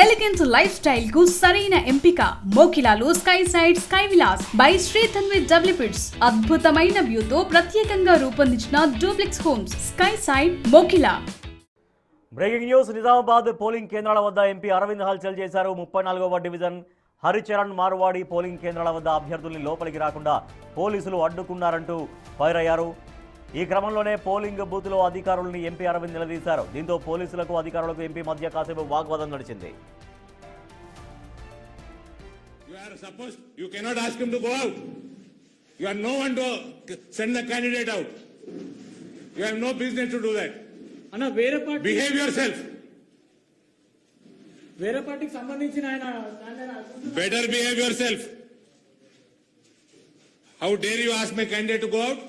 Elegance life style కు సరైన ఎంపిక మోకిలాలో sky side sky villas by Shri Tanvith developers. అద్భుతమైన వ్యూతో ప్రత్యేకంగా రూపొందించిన duplex homes sky side Mokila. Breaking news. Nizamabad polling కేంద్రాల వద్ద ఎంపీ అరవింద్ హల్చల్ చేశారు. 34వ డివిజన్ హరిచరణ్ మార్వాడి పోలింగ్ కేంద్రాల వద్ద అభ్యర్థుల్ని లోపలికి రాకుండా పోలీసులు అడ్డుకున్నారంటూ ఫైర్ అయ్యారు. ఈ క్రమంలోనే పోలింగ్ బూత్లో అధికారులని ఎంపీ అరవింద్ నిలదీశారు. దీంతో పోలీసులకు అధికారులకు ఎంపీ మధ్య కాసేపు వాగ్వాదం నడిచింది. You cannot ask him to go out. You are no one to send the candidate out. You have no business to do that. Anna, వేరే పార్టీ behave yourself. వేరే పార్టీకి సంబంధించిన ఆయన Better behave yourself. How dare you ask my candidate to go out?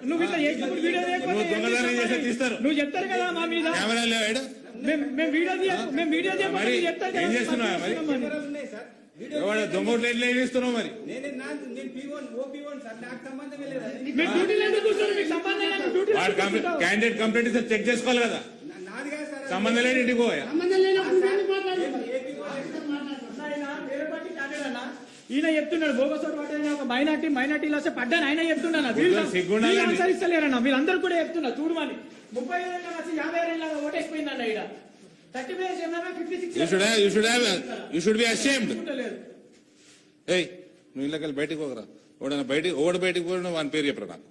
నువ్వు ఇట్లా చేసినప్పుడు video తీస్తారు. నువ్వు చెప్తారు కదా మా మీద కెమెరా లేవాడు. మేము వీడియో చెప్తారు. ఏం చేస్తున్నావా మరి? ఎవడ దొంగోట్లు ఎట్లా ఏమిస్తున్నావు మరి? క్యాండిడేట్ కంప్లైంట్ ఇస్తే చెక్ చేసుకోవాలి కదా. సంబంధం లేని ఇంటికి పోయా. ఈయన చెప్తున్నాడు బోగస్ ఒక మైనార్టీలో పడ్డాను. ఆయన చెప్తున్నాను అనుసరిస్తలేరన్న. వీళ్ళందరూ కూడా చెప్తున్నారు చూడమని. 35 ఏళ్ళ వచ్చి 50 ఏళ్ళ ఓటేసిపోయిందన్న. ఇక్కడ 30 You should be ashamed. ఏయ్, నువ్వు ఇళ్ళకెళ్ళి బయటకు పోకరా. ఓడ బయటకు పోయిన వాని పేరు చెప్పరా నాకు.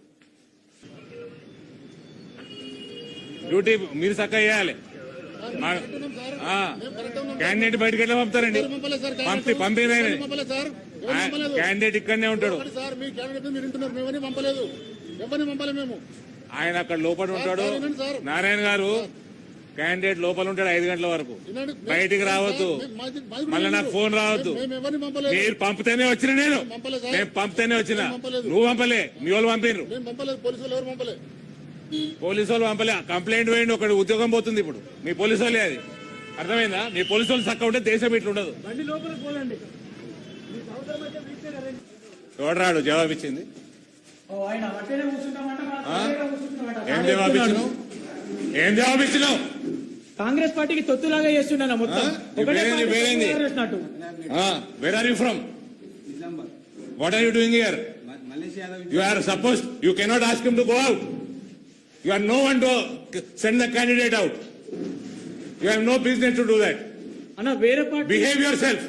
డ్యూటీ మీరు చక్కగా చేయాలి. క్యాండిడేట్ బయటకు ఎట్లా పంపుతారండి? పంపిన క్యాండిడేట్ ఇక్కడనే ఉంటాడు. ఆయన అక్కడ లోపల ఉంటాడు. నారాయణ గారు క్యాండిడేట్ లోపల ఉంటాడు 5 గంటల వరకు. బయటికి రావద్దు. మళ్ళీ నాకు ఫోన్ రావద్దు. మీరు పంపితేనే వచ్చిన నేను పంపితేనే వచ్చిన. నువ్వు పంపలే, మీ వాళ్ళు పంపినరు. పోలీసు వాళ్ళు పంపలే. కంప్లైంట్ వేయండి. ఒకటి ఉద్యోగం పోతుంది ఇప్పుడు. మీ పోలీసు వాళ్ళే అది. అర్థమైందా? మీ పోలీసు వాళ్ళు చక్క ఉంటే దేశం ఇట్లా ఉండదు. చూడరాడు జవాబు ఇచ్చింది. ఏం జవాబు ఇచ్చినావు? కాంగ్రెస్ పార్టీకి తొత్తులాగా చేస్తున్నాను మొత్తం. Where are you from? What are you doing here? You are suppose you cannot ask him to go out. You are no one to send the candidate out. You have no business to do that. Anna, వేరే party behave yourself.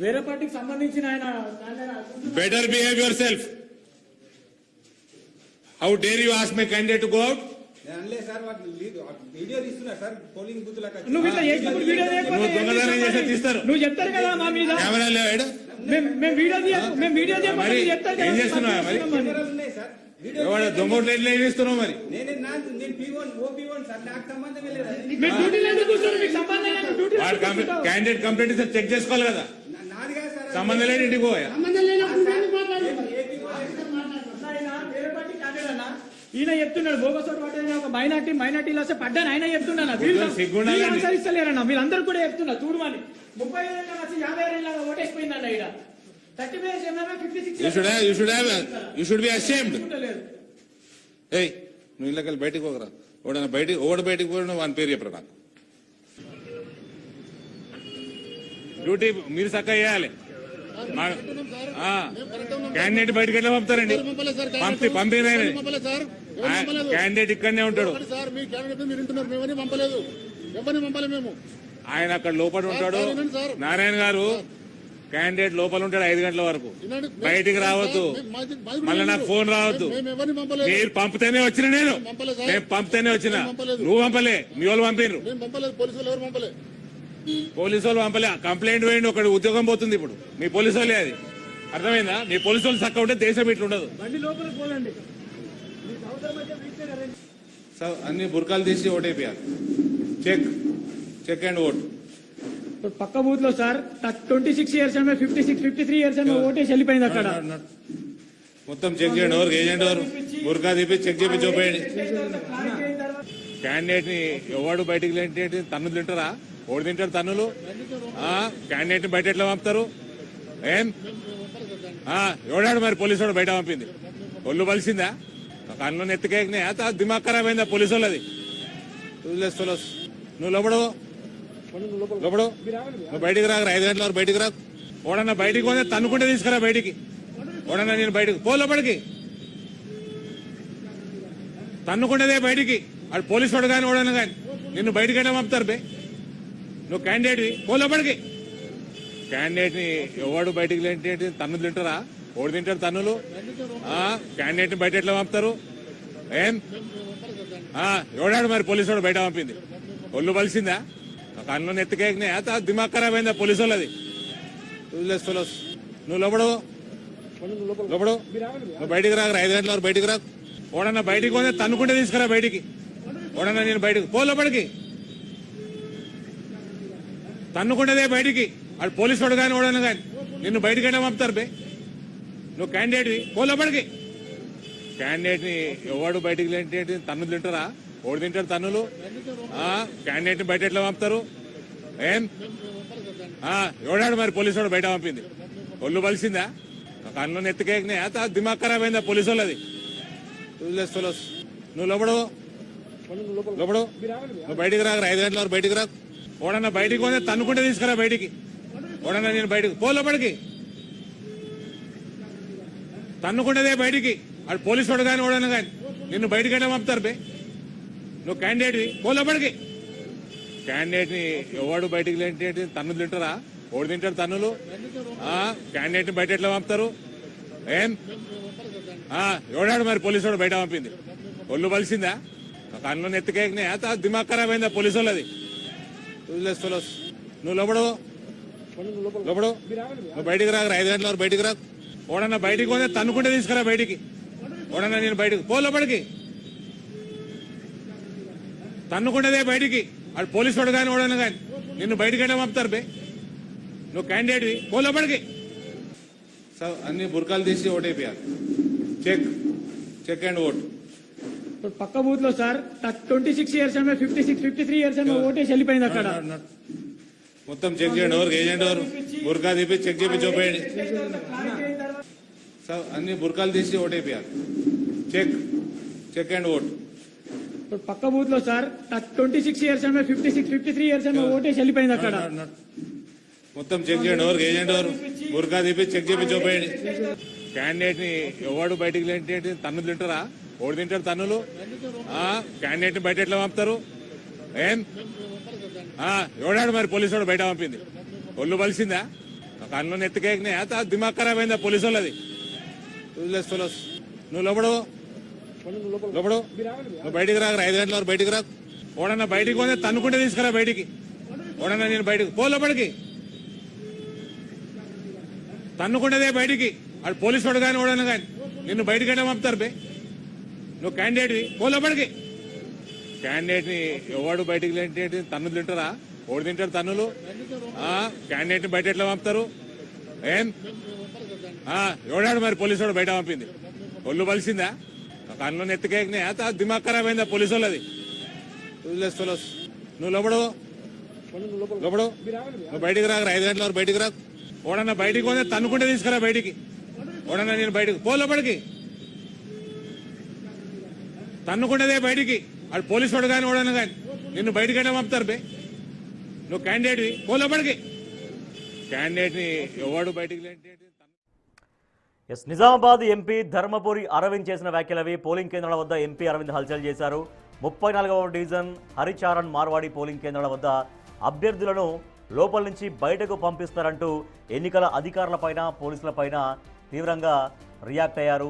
వేరే పార్టీకి సంబంధించిన ఆయన Better behave yourself. How dare you ask my candidate to go out? నువ్వు ఇట్లా చేసినప్పుడు video తీస్తారు. నువ్వు చెప్తారు కదా మా మీద కెమెరా లేవాడు. మేము వీడియో చెప్తారు. ఏం చేస్తున్నావా మరి? ఎవడ దొంగోట్లు ఎట్లా ఏమిస్తున్నావు మరి? క్యాండిడేట్ కంప్లైంట్ ఇస్తే చెక్ చేసుకోవాలి కదా. సంబంధం లేని ఇంటికి పోయా. ఈయన చెప్తున్నాడు బోగస్ ఒక మైనార్టీలో పడ్డాను. ఆయన చెప్తున్నాను అనుసరిస్తలేరన్న. వీళ్ళందరూ కూడా చెప్తున్నారు చూడమని. 35 ఏళ్ళ వచ్చి 50 ఏళ్ళ ఓటేసిపోయిందన్న. ఇక్కడ 30 You should be ashamed. ఏయ్, నువ్వు ఇళ్ళకెళ్ళి బయటకు పోకరా. ఓడ బయటకు పోయిన వాని పేరు చెప్పరా నాకు. డ్యూటీ మీరు చక్కగా చేయాలి. క్యాండిడేట్ బయటకు ఎట్లా పంపుతారండి? పంపిన క్యాండిడేట్ ఇక్కడనే ఉంటాడు. ఆయన అక్కడ లోపల ఉంటాడు. నారాయణ గారు క్యాండిడేట్ లోపల ఉంటాడు 5 గంటల వరకు. బయటికి రావద్దు. మళ్ళీ నాకు ఫోన్ రావద్దు. మీరు పంపితేనే వచ్చిన నేను పంపితేనే వచ్చిన. నువ్వు పంపలే, మీ వాళ్ళు పంపినరు. పోలీసు వాళ్ళు పంపలే. కంప్లైంట్ వేయండి. ఒకటి ఉద్యోగం పోతుంది ఇప్పుడు. మీ పోలీసు వాళ్ళే అది. అర్థమైందా? మీ పోలీసు వాళ్ళు చక్క ఉంటే దేశం ఇట్లా ఉండదు. అన్ని బుర్కాలు తీసి ఓటైపోయారు. Check and vote. పక్క బూత్ లో సార్ 26 ఇయర్స్ 53 ఇయర్స్ ఓటేసి వెళ్ళిపోయింది. అక్కడ మొత్తం చెక్ చేయండి. ఎవరు ఏజెంట్ ఎవరు బుర్కా తీపి చెక్ చేపి చూపేయండి. క్యాండిడేట్ ని ఎవడు బయటికి తన్నులు తింటారా? ఓడి తింటారు తన్నులు. క్యాండిడేట్ ని బయట ఎట్లా పంపుతారు? ఏం ఎవడాడు మరి? పోలీసు వాడు బయట పంపింది. ఒళ్ళు పలిసిందా? కళ్ళు ఎత్తుకేకినాయా? దిమాగ్ ఖరాబ్ అయిందా పోలీసు వాళ్ళది? Useless fellows. నువ్వు లోపడు లోపడు, నువ్వు బయటికి రాక 5 గంటల వరకు బయటికి రాకు. ఓడన్నా బయటికి పోతే తన్నుకుంటే తీసుకురా బయటికి. ఓడన్నా నేను బయటకు పో, లోపలికి తన్నుకుంటేదే బయటికి. వాడు పోలీసు వాడు కానీ ఓడన్నా కానీ నిన్ను బయటికి వెళ్ళి పంపుతారు బే. నువ్వు క్యాండిడేట్వి, పో లోపలికి. క్యాండిడేట్ని ఎవడు బయటికి లేంటి తన్నులు తింటారా? ఓడి తింటారు తన్నులు. క్యాండిడేట్ని బయట ఎట్లా పంపుతారు? ఏం ఎవడాడు మరి పోలీసు వాడు బయట పంపింది? ఒళ్ళు బలిసిందా? కన్ను ఎత్తుకేకినాయి, దిమాగ్ ఖరాబ్ అయిందా పోలీసు వాళ్ళది? Useless fellows. నువ్వు లోపడు లోపడు, నువ్వు బయటికి రాక 5 గంటల వరకు బయటికి రాకు. ఓడన్నా బయటికి పోతే తన్నుకుంటే తీసుకురా బయటికి. ఓడన్నా నేను బయటకు పో, లోపలికి తన్నుకుంటేదే బయటికి. వాడు పోలీసు వాడు కానీ ఓడన్నా కానీ నిన్ను బయటికి వెళ్ళి పంపుతారు బే. నువ్వు క్యాండిడేట్వి, పో లోపలికి. క్యాండిడేట్ని ఎవడు బయటికి లేంటి తన్నులు తింటారా? ఓడి తింటారు తన్నులు. క్యాండిడేట్ని బయట ఎట్లా పంపుతారు? ఏం ఎవడాడు మరి పోలీసు వాడు బయట పంపింది? ఒళ్ళు బలిసిందా? కన్ను ఎత్తుకేకినాయి, దిమాగ్ ఖరాబ్ అయిందా పోలీసు వాళ్ళది? Useless fellows. నువ్వు లోపడు లోపడు, నువ్వు బయటికి రాక 5 గంటల వరకు బయటికి రాకు. ఓడన్నా బయటికి పోతే తన్నుకుంటే తీసుకురా బయటికి. ఓడన్నా నేను బయటకు పో, లోపలికి తన్నుకుంటేదే బయటికి. వాడు పోలీసు వాడు కానీ ఓడన్నా కానీ నిన్ను బయటికి వెళ్ళి పంపుతారు బే. నువ్వు క్యాండిడేట్వి, పో లోపలికి. క్యాండిడేట్ని ఎవడు బయటికి లేంటి తన్నులు తింటారా? ఓడి తింటారు తన్నులు. క్యాండిడేట్ని బయట ఎట్లా పంపుతారు? ఏం ఎవడాడు మరి పోలీసు వాడు బయట పంపింది? ఒళ్ళు బలిసిందా? కన్ను ఎత్తుకేకినాయి, దిమాగ్ ఖరాబ్ అయిందా పోలీసు వాళ్ళది? Useless fellows. నువ్వు లోపడు లోపడు, నువ్వు బయటికి రాక 5 గంటల వరకు బయటికి రాకు. ఓడన్నా బయటికి పోతే తన్నుకుంటే తీసుకురా బయటికి. ఓడన్నా నేను బయటకు పో, లోపలికి తన్నుకుంటేదే బయటికి. వాడు పోలీసు వాడు కానీ ఓడన్నా కానీ నిన్ను బయటికి వెళ్ళి పంపుతారు బే. నువ్వు క్యాండిడేట్వి, పో లోపలికి. అన్ని బుర్కాలు తీసి ఓటైపోయారు. Check check and vote. పక్క బూత్ లో సార్ 26 ఇయర్స్ 53 ఇయర్స్ ఓటేసి వెళ్ళిపోయింది అక్కడ. మొత్తం చెక్ చేయండి. ఎవరికి ఏజెంట్ ఎవరు? బుర్కా తీపి చెక్ చేపి చూపేయండి. అన్ని బుర్కాలు తీసి ఓటైపోయారు. Check check and vote. పక్క బూత్ లో సార్ 26 ఇయర్స్ 53 ఇయర్స్ ఓటేసి వెళ్ళిపోయింది అక్కడ. మొత్తం చెక్ చేయండి. ఎవరికి ఏజెంట్ ఎవరు? బుర్కా తీపి చెక్ చేపి చూపేయండి. క్యాండిడేట్ని ఎవడు బయటికి లేంటి తన్నులు తింటారా? ఓడి తింటారు తన్నులు. క్యాండిడేట్ని బయట ఎట్లా పంపుతారు? ఏం ఎవడాడు మరి పోలీసు వాడు బయట పంపింది? ఒళ్ళు బలిసిందా? కన్ను ఎత్తుకేకినాయి, దిమాగ్ ఖరాబ్ అయిందా పోలీసు వాళ్ళది? Useless fellows. నువ్వు లోపడు లోపడు, నువ్వు బయటికి రాక 5 గంటల వరకు బయటికి రాకు. ఓడన్నా బయటికి పోతే తన్నుకుంటే తీసుకురా బయటికి. ఓడన్నా నేను బయటకు పో, లోపలికి తన్నుకుంటేదే బయటికి. వాడు పోలీసు వాడు కానీ ఓడన్నా కానీ నిన్ను బయటికి వెళ్ళి పంపుతారు బే. నువ్వు క్యాండిడేట్వి, పో లోపలికి. క్యాండిడేట్ని ఎవడు బయటికి లేంటి తన్నులు తింటారా? ఓడి తింటారు తన్నులు. క్యాండిడేట్ని బయట ఎట్లా పంపుతారు? ఏం ఎవడాడు మరి పోలీసు వాడు బయట పంపింది? ఒళ్ళు బలిసిందా? కన్ను ఎత్తుకేకినాయి, దిమాగ్ ఖరాబ్ అయిందా పోలీసు వాళ్ళది? Useless fellows. నువ్వు లోపడు లోపడు, నువ్వు బయటికి రాక 5 గంటల వరకు బయటికి రాకు. ఓడన్నా బయటికి పోతే తన్నుకుంటే తీసుకురా బయటికి. ఓడన్నా నేను బయటకు పో, లోపలికి తన్నుకుంటేదే బయటికి. వాడు పోలీసు వాడు కానీ ఓడన్నా కానీ నిన్ను బయటికి వెళ్ళి పంపుతారు బే. నువ్వు క్యాండిడేట్వి, పో లోపలికి. క్యాండిడేట్ని ఎవడు బయటికి లేంటి? ఎస్, నిజామాబాద్ ఎంపీ ధర్మపురి అరవింద్ చేసిన వ్యాఖ్యలవి. పోలింగ్ కేంద్రాల వద్ద ఎంపీ అరవింద్ హల్చల్ చేశారు. 34వ డివిజన్ హరిచారణ్ మార్వాడి పోలింగ్ కేంద్రాల వద్ద అభ్యర్థులను లోపల నుంచి బయటకు పంపిస్తారంటూ ఎన్నికల అధికారులపైన పోలీసులపైన తీవ్రంగా రియాక్ట్ అయ్యారు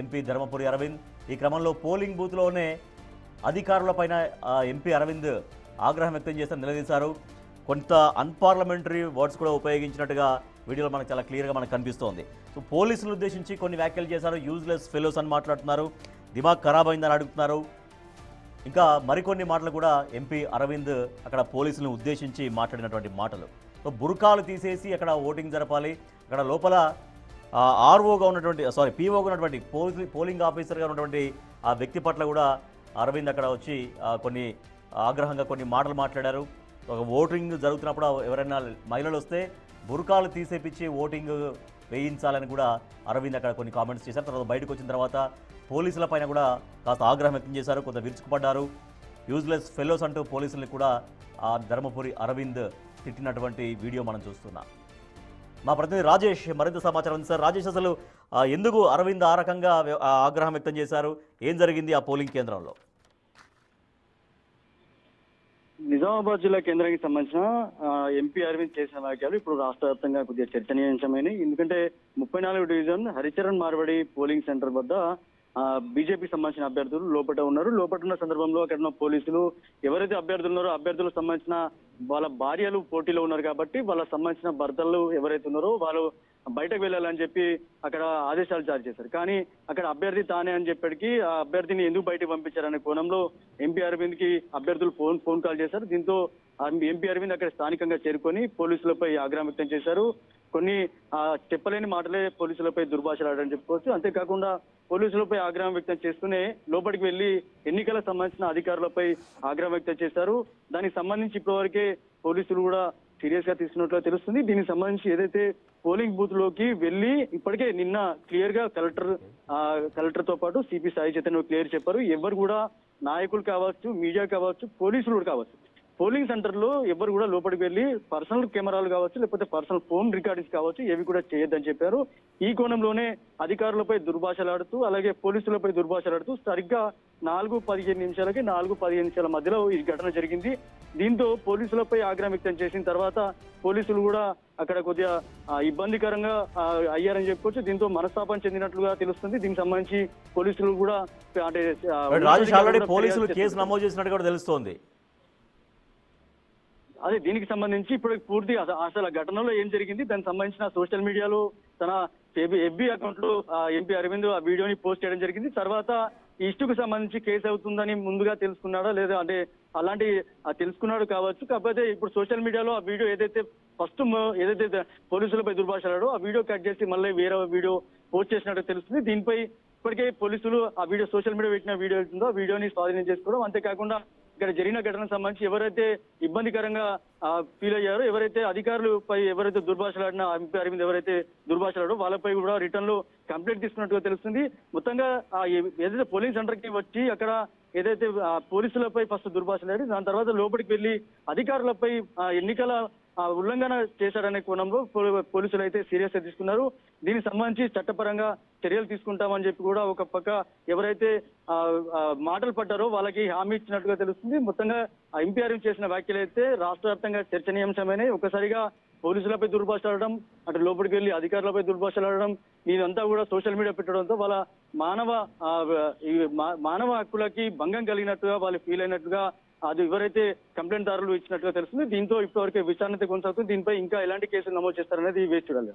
ఎంపీ ధర్మపురి అరవింద్. ఈ క్రమంలో పోలింగ్ బూత్లోనే అధికారులపైన ఎంపీ అరవింద్ ఆగ్రహం వ్యక్తం చేసి నిలదీశారు. కొంత అన్పార్లమెంటరీ వర్డ్స్ కూడా ఉపయోగించినట్టుగా వీడియోలో మనకు చాలా క్లియర్గా మనకు కనిపిస్తోంది. సో పోలీసులను ఉద్దేశించి కొన్ని వ్యాఖ్యలు చేశారు. యూజ్లెస్ ఫెలోస్ అని మాట్లాడుతున్నారు, దిమాగ్ ఖరాబ్ అయిందని అడుగుతున్నారు. ఇంకా మరికొన్ని మాటలు కూడా ఎంపీ అరవింద్ అక్కడ పోలీసులను ఉద్దేశించి మాట్లాడినటువంటి మాటలు. సో బుర్కాలు తీసేసి అక్కడ ఓటింగ్ జరపాలి, అక్కడ లోపల ఆర్ఓగా ఉన్నటువంటి పీఓగా ఉన్నటువంటి పోలింగ్ ఆఫీసర్గా ఉన్నటువంటి ఆ వ్యక్తి పట్ల కూడా అరవింద్ అక్కడ వచ్చి కొన్ని ఆగ్రహంగా కొన్ని మాటలు మాట్లాడారు. ఒక ఓటింగ్ జరుగుతున్నప్పుడు ఎవరైనా మహిళలు వస్తే బుర్కాలు తీసేపించి ఓటింగ్ వేయించాలని కూడా అరవింద్ అక్కడ కొన్ని కామెంట్స్ చేశారు. తర్వాత బయటకు వచ్చిన తర్వాత పోలీసుల పైన కూడా కాస్త ఆగ్రహం వ్యక్తం చేశారు, కొంత విరుచుకుపడ్డారు. యూజ్లెస్ ఫెలోస్ అంటూ పోలీసుల్ని కూడా ఆ ధర్మపురి అరవింద్ తిట్టినటువంటి వీడియో మనం చూస్తున్నాం. మా ప్రతినిధి రాజేష్ మరింత సమాచారం ఉంది. సార్ రాజేష్, అసలు ఎందుకు అరవింద్ ఆ రకంగా ఆగ్రహం వ్యక్తం చేశారు? ఏం జరిగింది ఆ పోలింగ్ కేంద్రంలో? నిజామాబాద్ జిల్లా కేంద్రానికి సంబంధించిన ఎంపీ అరవింద్ చేసిన వ్యాఖ్యలు ఇప్పుడు రాష్ట్ర వ్యాప్తంగా కొద్దిగా చర్చనీయాంశమైనవి. ఎందుకంటే 34వ division Haricharan Marwadi polling centre వద్ద బీజేపీ సంబంధించిన అభ్యర్థులు లోపల ఉన్నారు. లోపల ఉన్న సందర్భంలో అక్కడ ఉన్న పోలీసులు ఎవరైతే అభ్యర్థులు ఉన్నారో అభ్యర్థులకు సంబంధించిన వాళ్ళ భార్యలు పోటీలో ఉన్నారు కాబట్టి వాళ్ళకి సంబంధించిన భర్తలు ఎవరైతే ఉన్నారో వాళ్ళు బయటకు వెళ్ళాలని చెప్పి అక్కడ ఆదేశాలు జారీ చేశారు. కానీ అక్కడ అభ్యర్థి తానే అని చెప్పటికి ఆ అభ్యర్థిని ఎందుకు బయటకు పంపించారనే కోణంలో ఎంపీ అరవింద్ కి అభ్యర్థులు ఫోన్ కాల్ చేశారు. దీంతో ఎంపీ అరవింద్ అక్కడ స్థానికంగా చేరుకొని పోలీసులపై ఆగ్రహం వ్యక్తం చేశారు. కొన్ని చెప్పలేని మాటలే పోలీసులపై దుర్భాషలాడని చెప్పుకోవచ్చు. అంతేకాకుండా పోలీసులపై ఆగ్రహం వ్యక్తం చేస్తూనే లోపలికి వెళ్లి ఎన్నికలకు సంబంధించిన అధికారులపై ఆగ్రహం వ్యక్తం చేశారు. దానికి సంబంధించి ఇప్పటివరకే పోలీసులు కూడా సీరియస్ గా తీసుకున్నట్లు తెలుస్తుంది. దీనికి సంబంధించి ఏదైతే పోలింగ్ బూత్ లోకి వెళ్లి ఇప్పటికే నిన్న క్లియర్ గా కలెక్టర్ తో పాటు సిపి సాయి చైతన్య క్లియర్ చెప్పారు. ఎవరు కూడా నాయకులు కావచ్చు, మీడియా కావచ్చు, పోలీసులు కూడా కావచ్చు, పోలింగ్ సెంటర్ లో ఎవరు కూడా లోపలికి వెళ్లి పర్సనల్ కెమెరాలు కావచ్చు, లేకపోతే పర్సనల్ ఫోన్ రికార్డింగ్స్ కావచ్చు, ఏవి కూడా చేయొద్దని చెప్పారు. ఈ కోణంలోనే అధికారులపై దుర్భాషలాడుతూ అలాగే పోలీసులపై దుర్భాషలాడుతూ సరిగ్గా 4:15 నిమిషాలకి 4:15 నిమిషాల మధ్యలో ఈ ఘటన జరిగింది. దీంతో పోలీసులపై ఆగ్రహం వ్యక్తం చేసిన తర్వాత పోలీసులు కూడా అక్కడ కొద్దిగా ఇబ్బందికరంగా అయ్యారని చెప్పుకోవచ్చు. దీంతో మనస్తాపం చెందినట్లుగా తెలుస్తుంది. దీనికి సంబంధించి పోలీసులు కూడా అంటే రాజేష్ ఆల్రెడీ పోలీసులు కేసు నమోదు చేసినట్టు కూడా తెలుస్తోంది. అదే దీనికి సంబంధించి ఇప్పుడు పూర్తి అసలు ఘటనలో ఏం జరిగింది, దానికి సంబంధించిన సోషల్ మీడియాలో తన ఎఫ్బి అకౌంట్ లో ఎంపీ అరవింద్ ఆ వీడియోని పోస్ట్ చేయడం జరిగింది. తర్వాత ఈ ఇష్యూకు సంబంధించి కేసు అవుతుందని ముందుగా తెలుసుకున్నాడా లేదా అంటే అలాంటి తెలుసుకున్నాడు కావచ్చు. కాకపోతే ఇప్పుడు సోషల్ మీడియాలో ఆ వీడియో ఏదైతే ఫస్ట్ ఏదైతే పోలీసులపై దుర్భాషలాడో ఆ వీడియో కట్ చేసి మళ్ళీ వేరే వీడియో పోస్ట్ చేసినట్టు తెలుస్తుంది. దీనిపై ఇప్పటికే పోలీసులు ఆ వీడియో సోషల్ మీడియా పెట్టిన వీడియో ఉందో ఆ వీడియోని స్వాధీనం చేసుకోవడం, అంతేకాకుండా ఇక్కడ జరిగిన ఘటనకు సంబంధించి ఎవరైతే ఇబ్బందికరంగా ఫీల్ అయ్యారో, ఎవరైతే అధికారులపై ఎవరైతే దుర్భాషలాడిన ఎంపీ అరవింద్ ఎవరైతే దుర్భాషలాడో వాళ్ళపై కూడా రిటర్న్ లో కంప్లైంట్ తీసుకున్నట్టుగా తెలుస్తుంది. మొత్తంగా ఏదైతే పోలింగ్ సెంటర్ కి వచ్చి అక్కడ ఏదైతే పోలీసులపై ఫస్ట్ దుర్భాషలాడి దాని తర్వాత లోపలికి వెళ్లి అధికారులపై ఎన్నికల ఉల్లంఘన చేశాడనే కోణంలో పోలీసులు అయితే సీరియస్ గా తీసుకున్నారు. దీనికి సంబంధించి చట్టపరంగా చర్యలు తీసుకుంటామని చెప్పి కూడా ఒక పక్క ఎవరైతే మాటలు పడ్డారో వాళ్ళకి హామీ ఇచ్చినట్టుగా తెలుస్తుంది. మొత్తంగా ఎంపీ అరవింద్ చేసిన వ్యాఖ్యలు అయితే రాష్ట్ర వ్యాప్తంగా చర్చనీయాంశమైనవి. ఒకసారిగా పోలీసులపై దుర్భాషలాడడం, అటు లోపలికి వెళ్లి అధికారులపై దుర్భాషలాడడం, ఇదంతా కూడా సోషల్ మీడియా పెట్టడంతో వాళ్ళ మానవ హక్కులకి భంగం కలిగినట్టుగా వాళ్ళు ఫీల్ అయినట్టుగా అది ఎవరైతే కంప్లైంట్ దారులు ఇచ్చినట్టుగా తెలుస్తుంది. దీంతో ఇప్పటివరకు విచారణ కొనసాగుతుంది. దీనిపై ఇంకా ఎలాంటి కేసులు నమోదు చేస్తారనేది వేచి చూడాలి.